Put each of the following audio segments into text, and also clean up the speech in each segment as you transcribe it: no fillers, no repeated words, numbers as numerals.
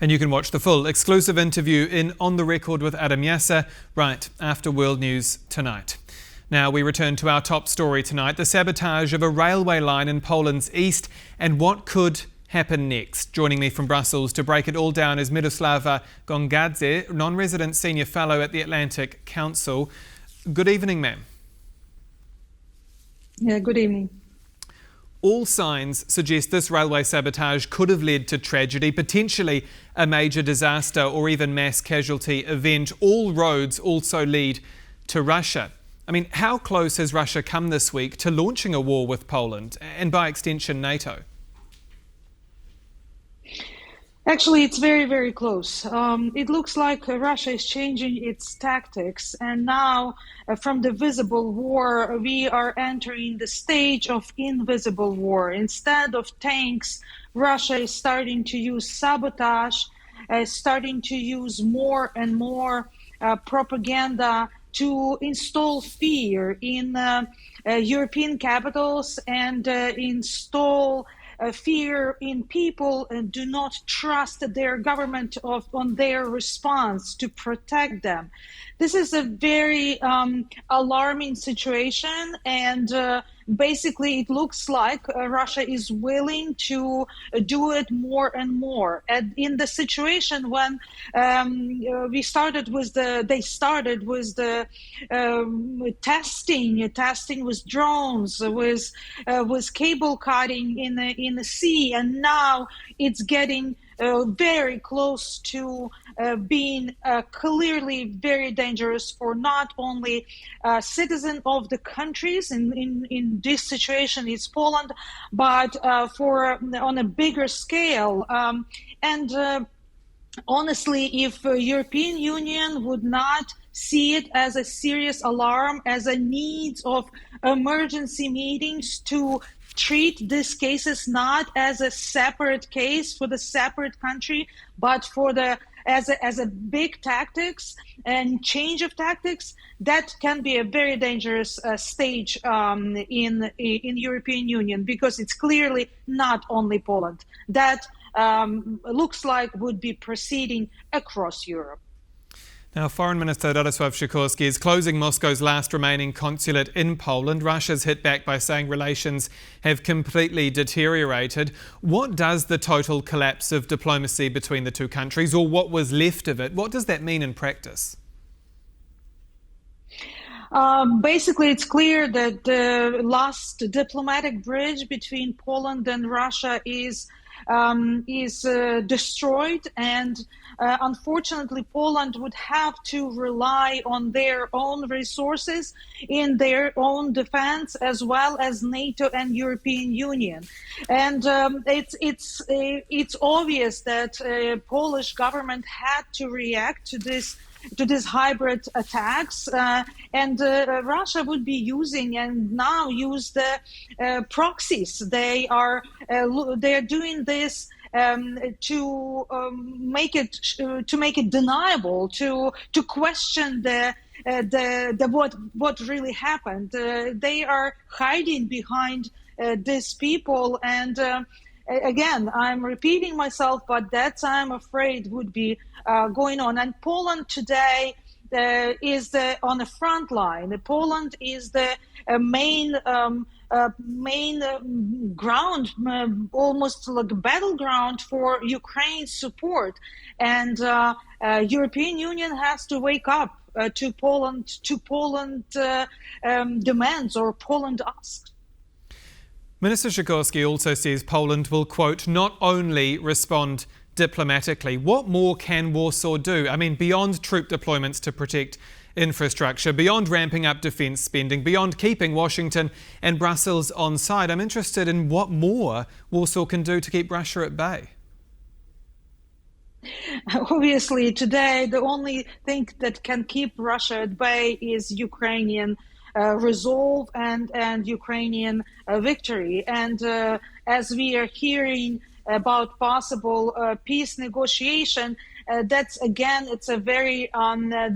And you can watch the full exclusive interview in On the Record with Adam Yasser right after World News tonight. Now we return to our top story tonight, the sabotage of a railway line in Poland's east and what could happen next. Joining me from Brussels to break it all down is Myroslava Gongadze, Non-Resident Senior Fellow at the Atlantic Council. Good evening, ma'am. Yeah, good evening. All signs suggest this railway sabotage could have led to tragedy, potentially a major disaster or even mass casualty event. All roads also lead to Russia. I mean, how close has Russia come this week to launching a war with Poland and by extension NATO? Actually, it's very, very close. It looks like Russia is changing its tactics, and now from the visible war, we are entering the stage of invisible war. Instead of tanks, Russia is starting to use sabotage, starting to use more and more propaganda to install fear in European capitals and install fear in people and do not trust their government on their response to protect them. This is a very alarming situation, and basically it looks like Russia is willing to do it more and more. And in the situation when they started with the testing with drones, with cable cutting in the sea, and now it's getting very close to being clearly very dangerous for not only citizens of the countries. In this situation, it's Poland, but on a bigger scale. Honestly, if European Union would not see it as a serious alarm, as a need of emergency meetings to treat these cases not as a separate case for the separate country, but for as a big tactics and change of tactics, that can be a very dangerous stage in European Union, because it's clearly not only Poland that looks like would be proceeding across Europe. Now, Foreign Minister Radosław Sikorski is closing Moscow's last remaining consulate in Poland. Russia's hit back by saying relations have completely deteriorated. What does the total collapse of diplomacy between the two countries, or what was left of it, what does that mean in practice? Basically, it's clear that the last diplomatic bridge between Poland and Russia is destroyed, and unfortunately Poland would have to rely on their own resources in their own defense, as well as NATO and European Union. And it's obvious that Polish government had to react to these hybrid attacks, and Russia would be using and now use the proxies. They are doing this to make it deniable, to question what really happened. They are hiding behind these people, and again, I'm repeating myself, but that I'm afraid would be going on. And Poland today is on the front line. Poland is the main ground, almost like a battleground for Ukraine's support. And European Union has to wake up to Poland demands, or Poland asks. Minister Sikorski also says Poland will, quote, not only respond diplomatically. What more can Warsaw do? I mean, beyond troop deployments to protect infrastructure, beyond ramping up defence spending, beyond keeping Washington and Brussels on side. I'm interested in what more Warsaw can do to keep Russia at bay. Obviously, today, the only thing that can keep Russia at bay is Ukrainian resolve and Ukrainian victory. And as we are hearing about possible peace negotiation, that's again, it's a very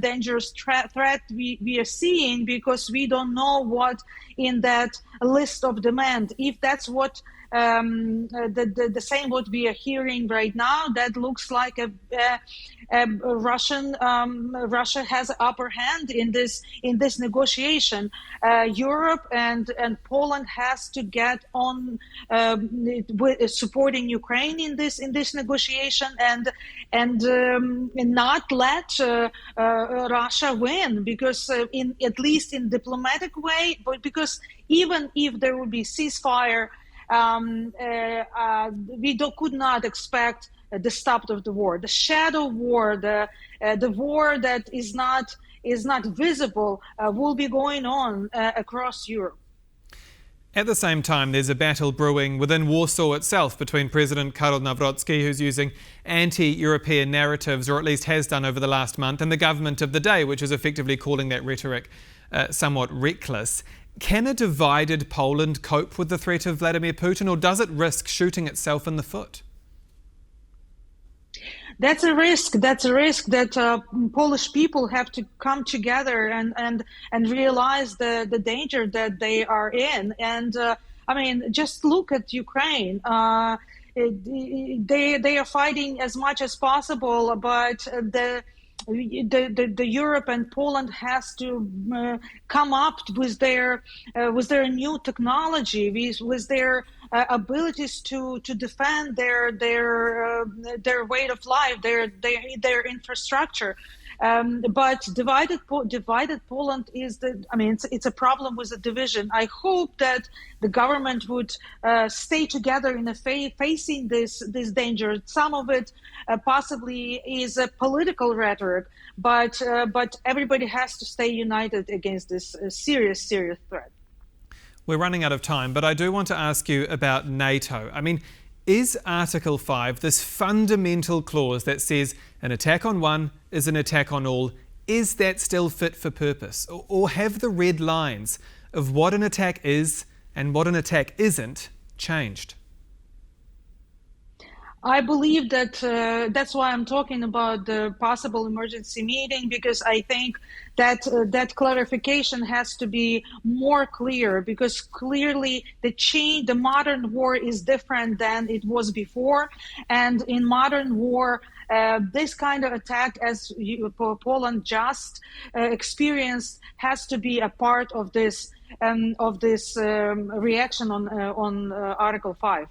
dangerous threat we are seeing, because we don't know what in that list of demand, if that's what the same what we are hearing right now. That looks like Russia has upper hand in this negotiation. Europe and Poland has to get on supporting Ukraine in this negotiation and not let Russia win, because at least in diplomatic way, but because even if there will be ceasefire, we could not expect the stop of the war, the shadow war, the war that is not visible will be going on across Europe. At the same time, there's a battle brewing within Warsaw itself between President Karol Nawrocki, who's using anti-European narratives, or at least has done over the last month, and the government of the day, which is effectively calling that rhetoric somewhat reckless. Can a divided Poland cope with the threat of Vladimir Putin, or does it risk shooting itself in the foot? That's a risk. That's a risk that Polish people have to come together and realize the danger that they are in. And I mean, just look at Ukraine. They are fighting as much as possible, but the Europe and Poland has to come up with their new technology, with their abilities to defend their way of life, their infrastructure. But divided Poland is it's a problem with the division. I hope that the government would stay together in facing this danger. Some of it possibly is a political rhetoric, but everybody has to stay united against this serious threat. We're running out of time, but I do want to ask you about NATO. I mean, is Article 5, this fundamental clause that says an attack on one is an attack on all, is that still fit for purpose? Or have the red lines of what an attack is and what an attack isn't changed? I believe that that's why I'm talking about the possible emergency meeting, because I think that that clarification has to be more clear, because clearly the modern war is different than it was before. And in modern war, this kind of attack, as Poland just experienced, has to be a part of this reaction on Article 5.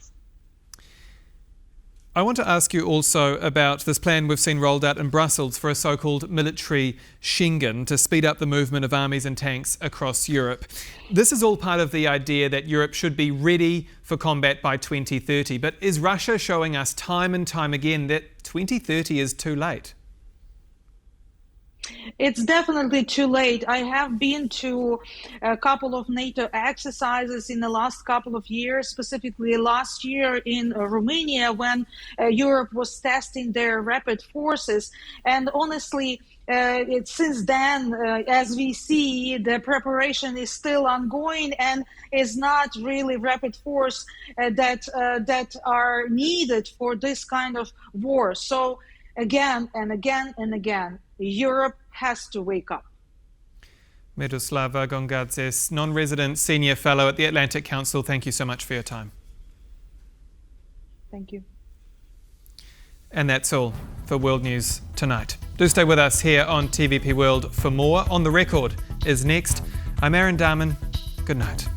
I want to ask you also about this plan we've seen rolled out in Brussels for a so-called military Schengen to speed up the movement of armies and tanks across Europe. This is all part of the idea that Europe should be ready for combat by 2030. But is Russia showing us time and time again that 2030 is too late? It's definitely too late. I have been to a couple of NATO exercises in the last couple of years, specifically last year in Romania, when Europe was testing their rapid forces. And honestly, since then, as we see, the preparation is still ongoing and is not really rapid force that are needed for this kind of war. So again and again and again, Europe has to wake up. Myroslava Gongadze, Non-Resident Senior Fellow at the Atlantic Council, thank you so much for your time. Thank you. And that's all for World News tonight. Do stay with us here on TVP World for more. On the Record is next. I'm Aaron Darman. Good night.